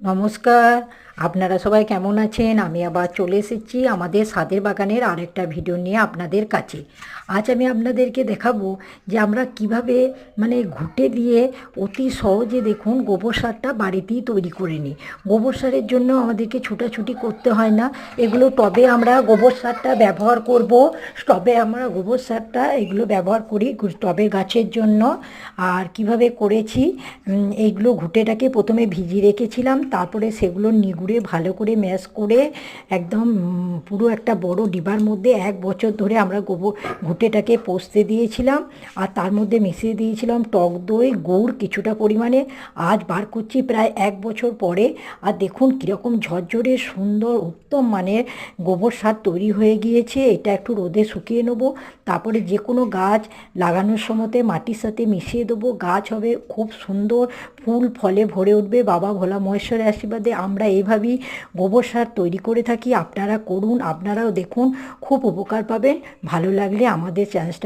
নমস্কার। আপনারা সবাই কেমন আছেন? আমি আবার চলে এসেছি আমাদের ছাদের বাগানের আরেকটা ভিডিও নিয়ে আপনাদের কাছে। আজ আমি আপনাদেরকে দেখাবো যে আমরা কিভাবে ঘুঁটে দিয়ে অতি সহজে দেখুন গোবর সারটা বাড়িতেই তৈরি করে নিই। গোবর সারের জন্য আমাদেরকে ছোটাছুটি করতে হয় না। এগুলো টবে আমরা গোবর সারটা ব্যবহার করব। টবে আমরা গোবর সারটা এগুলো ব্যবহার করি টবের গাছের জন্য। আর কিভাবে করেছি, এইগুলো ঘুঁটেটাকে প্রথমে ভিজিয়ে রেখেছিলাম, তারপরে সেগুলো নিগুড়ে ভালো করে ম্যাশ করে একদম পুরো একটা বড় ডিবার মধ্যে 1 বছর ধরে আমরা ঘুঁটেটাকে পচতে দিয়েছিলাম। আর তার মধ্যে মিশিয়ে দিয়েছিলাম টক দই, গুড় কিছুটা পরিমাণে। আজ বার করছি প্রায় 1 বছর পরে। আর দেখুন কীরকম ঝরঝরে সুন্দর উত্তম মানের গোবর সার তৈরি হয়ে গিয়েছে। এটা একটু রোদে শুকিয়ে নেব, তারপরে যে কোনো গাছ লাগানোর সময়তে মাটির সাথে মিশিয়ে দেবো। গাছ হবে খুব সুন্দর, ফুল ফলে ভরে উঠবে। বাবা ভোলা মহেশ্বরের আশীর্বাদে আমরা এইভাবেই গোবর সার তৈরি করে থাকি। আপনারা করুন, আপনারাও দেখুন, খুব উপকার পাবেন। ভালো লাগলে আমাদের চ্যানেলটা